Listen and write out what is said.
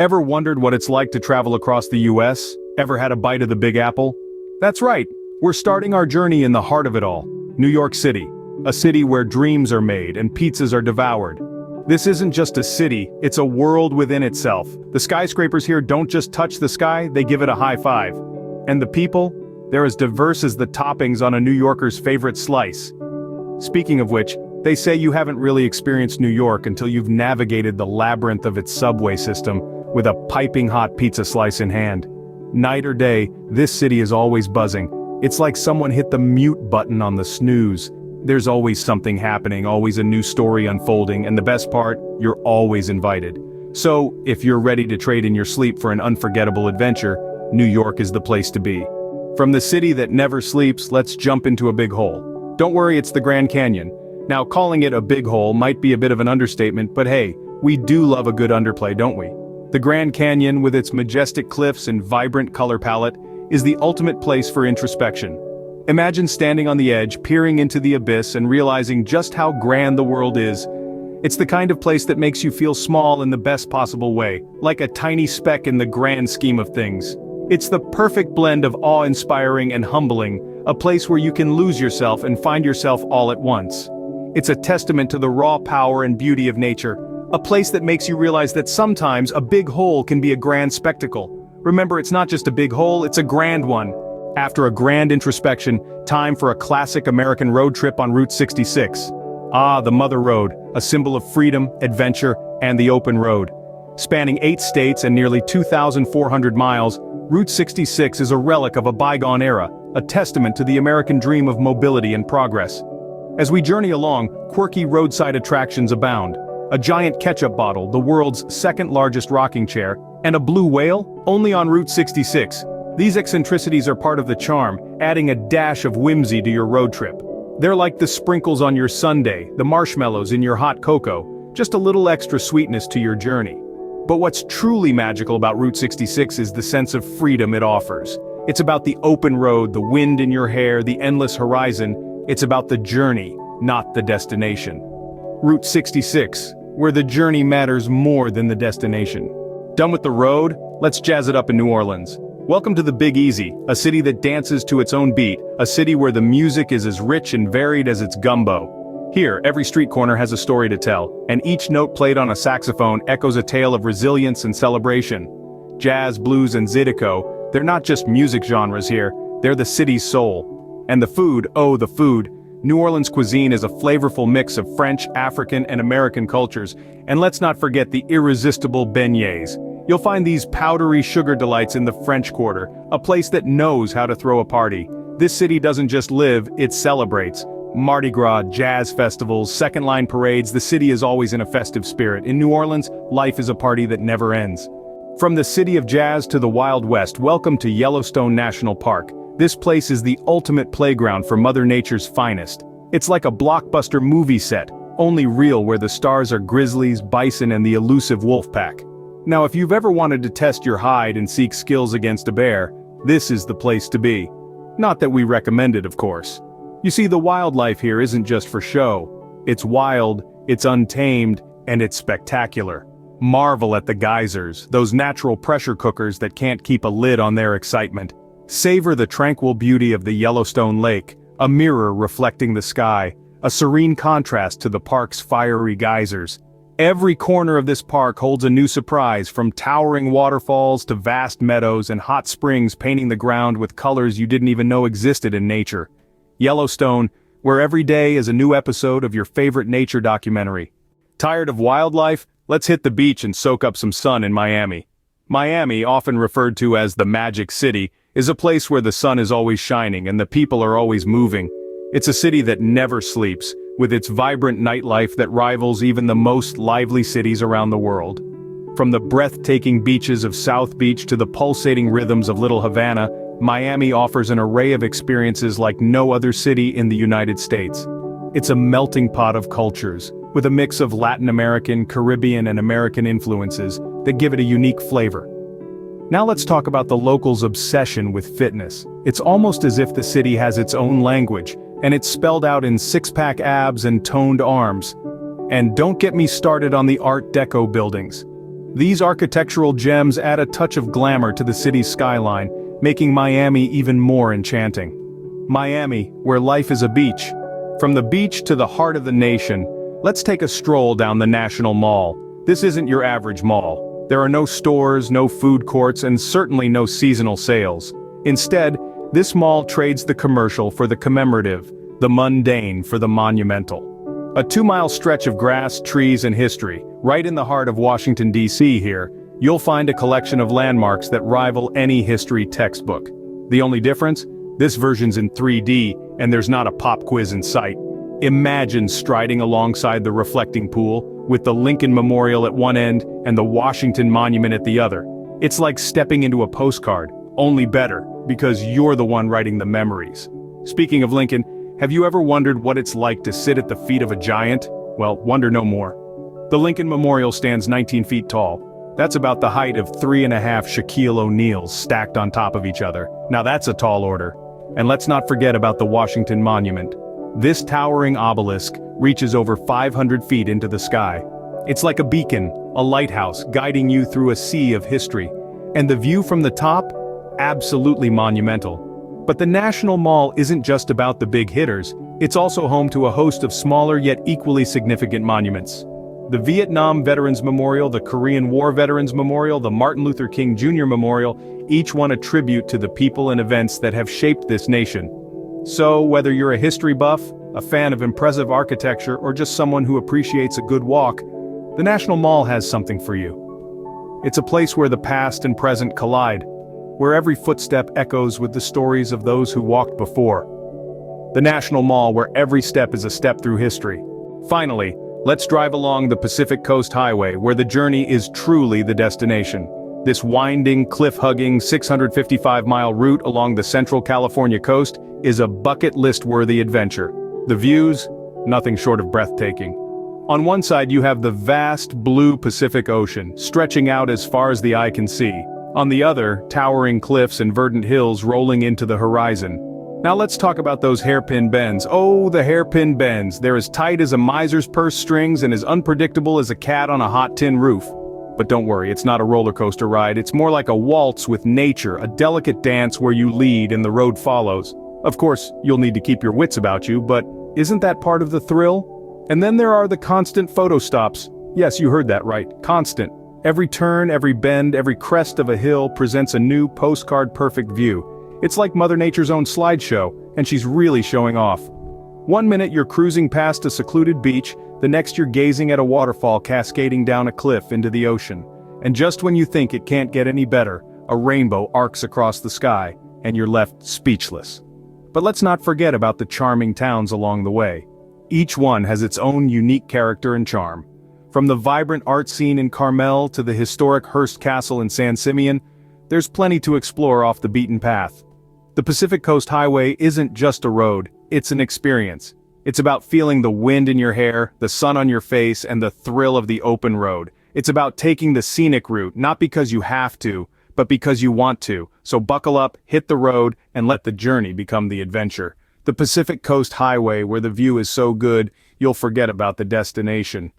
Ever wondered what it's like to travel across the US? Ever had a bite of the Big Apple? That's right, we're starting our journey in the heart of it all, New York City. A city where dreams are made and pizzas are devoured. This isn't just a city, it's a world within itself. The skyscrapers here don't just touch the sky, they give it a high five. And the people? They're as diverse as the toppings on a New Yorker's favorite slice. Speaking of which, they say you haven't really experienced New York until you've navigated the labyrinth of its subway system with a piping hot pizza slice in hand. Night or day, this city is always buzzing. It's like someone hit the mute button on the snooze. There's always something happening, always a new story unfolding, and the best part, you're always invited. So, if you're ready to trade in your sleep for an unforgettable adventure, New York is the place to be. From the city that never sleeps, let's jump into a big hole. Don't worry, it's the Grand Canyon. Now, calling it a big hole might be a bit of an understatement, but hey, we do love a good underplay, don't we? The Grand Canyon, with its majestic cliffs and vibrant color palette, is the ultimate place for introspection. Imagine standing on the edge, peering into the abyss and realizing just how grand the world is. It's the kind of place that makes you feel small in the best possible way, like a tiny speck in the grand scheme of things. It's the perfect blend of awe-inspiring and humbling, a place where you can lose yourself and find yourself all at once. It's a testament to the raw power and beauty of nature, a place that makes you realize that sometimes a big hole can be a grand spectacle. Remember, it's not just a big hole, it's a grand one. After a grand introspection, time for a classic American road trip on Route 66. Ah, the Mother Road, a symbol of freedom, adventure, and the open road. Spanning 8 states and nearly 2,400 miles, Route 66 is a relic of a bygone era, a testament to the American dream of mobility and progress. As we journey along, quirky roadside attractions abound. A giant ketchup bottle, the world's second largest rocking chair, and a blue whale, only on Route 66. These eccentricities are part of the charm, adding a dash of whimsy to your road trip. They're like the sprinkles on your sundae, the marshmallows in your hot cocoa, just a little extra sweetness to your journey. But what's truly magical about Route 66 is the sense of freedom it offers. It's about the open road, the wind in your hair, the endless horizon. It's about the journey, not the destination. Route 66, where the journey matters more than the destination. Done with the road? Let's jazz it up in New Orleans. Welcome to the Big Easy, a city that dances to its own beat, a city where the music is as rich and varied as its gumbo. Here, every street corner has a story to tell, and each note played on a saxophone echoes a tale of resilience and celebration. Jazz, blues, and zydeco, they're not just music genres here, they're the city's soul. And the food, oh the food. New Orleans cuisine is a flavorful mix of French, African, and American cultures, and let's not forget the irresistible beignets. You'll find these powdery sugar delights in the French Quarter, a place that knows how to throw a party. This city doesn't just live, it celebrates. Mardi Gras, jazz festivals, second-line parades, the city is always in a festive spirit. In New Orleans, life is a party that never ends. From the city of jazz to the Wild West, welcome to Yellowstone National Park. This place is the ultimate playground for Mother Nature's finest. It's like a blockbuster movie set, only real, where the stars are grizzlies, bison, and the elusive wolf pack. Now, if you've ever wanted to test your hide and seek skills against a bear, this is the place to be. Not that we recommend it, of course. You see, the wildlife here isn't just for show. It's wild, it's untamed, and it's spectacular. Marvel at the geysers, those natural pressure cookers that can't keep a lid on their excitement. Savor the tranquil beauty of the Yellowstone Lake, a mirror reflecting the sky, a serene contrast to the park's fiery geysers. Every corner of this park holds a new surprise, from towering waterfalls to vast meadows and hot springs painting the ground with colors you didn't even know existed in nature. Yellowstone, where every day is a new episode of your favorite nature documentary. Tired of wildlife? Let's hit the beach and soak up some sun in Miami. Miami, often referred to as the Magic City, is a place where the sun is always shining and the people are always moving. It's a city that never sleeps, with its vibrant nightlife that rivals even the most lively cities around the world. From the breathtaking beaches of South Beach to the pulsating rhythms of Little Havana, Miami offers an array of experiences like no other city in the United States. It's a melting pot of cultures, with a mix of Latin American, Caribbean, and American influences that give it a unique flavor. Now let's talk about the locals' obsession with fitness. It's almost as if the city has its own language, and it's spelled out in six-pack abs and toned arms. And don't get me started on the Art Deco buildings. These architectural gems add a touch of glamour to the city's skyline, making Miami even more enchanting. Miami, where life is a beach. From the beach to the heart of the nation, let's take a stroll down the National Mall. This isn't your average mall. There are no stores, no food courts, and certainly no seasonal sales. Instead, this mall trades the commercial for the commemorative, the mundane for the monumental. A 2-mile stretch of grass, trees, and history, right in the heart of Washington, D.C. here, you'll find a collection of landmarks that rival any history textbook. The only difference? This version's in 3D, and there's not a pop quiz in sight. Imagine striding alongside the reflecting pool, with the Lincoln Memorial at one end and the Washington Monument at the other. It's like stepping into a postcard, only better, because you're the one writing the memories. Speaking of Lincoln, have you ever wondered what it's like to sit at the feet of a giant? Well, wonder no more. The Lincoln Memorial stands 19 feet tall. That's about the height of 3.5 Shaquille O'Neals stacked on top of each other. Now that's a tall order. And let's not forget about the Washington Monument. This towering obelisk reaches over 500 feet into the sky. It's like a beacon, a lighthouse guiding you through a sea of history. And the view from the top? Absolutely monumental. But the National Mall isn't just about the big hitters, it's also home to a host of smaller yet equally significant monuments. The Vietnam Veterans Memorial, the Korean War Veterans Memorial, the Martin Luther King Jr. Memorial, each one a tribute to the people and events that have shaped this nation. So, whether you're a history buff, a fan of impressive architecture, or just someone who appreciates a good walk, the National Mall has something for you. It's a place where the past and present collide, where every footstep echoes with the stories of those who walked before. The National Mall, where every step is a step through history. Finally, let's drive along the Pacific Coast Highway, where the journey is truly the destination. This winding, cliff-hugging, 655-mile route along the Central California coast is a bucket list-worthy adventure. The views? Nothing short of breathtaking. On one side you have the vast blue Pacific Ocean, stretching out as far as the eye can see. On the other, towering cliffs and verdant hills rolling into the horizon. Now let's talk about those hairpin bends. Oh, the hairpin bends. They're as tight as a miser's purse strings and as unpredictable as a cat on a hot tin roof. But don't worry, it's not a roller coaster ride. It's more like a waltz with nature, a delicate dance where you lead and the road follows. Of course, you'll need to keep your wits about you, but isn't that part of the thrill? And then there are the constant photo stops. Yes, you heard that right, constant. Every turn, every bend, every crest of a hill presents a new postcard-perfect view. It's like Mother Nature's own slideshow, and she's really showing off. One minute you're cruising past a secluded beach, the next you're gazing at a waterfall cascading down a cliff into the ocean. And just when you think it can't get any better, a rainbow arcs across the sky, and you're left speechless. But let's not forget about the charming towns along the way. Each one has its own unique character and charm. From the vibrant art scene in Carmel to the historic Hearst Castle in San Simeon, there's plenty to explore off the beaten path. The Pacific Coast Highway isn't just a road, it's an experience. It's about feeling the wind in your hair, the sun on your face, and the thrill of the open road. It's about taking the scenic route, not because you have to, but because you want to. So buckle up, hit the road, and let the journey become the adventure. The Pacific Coast Highway, where the view is so good, you'll forget about the destination.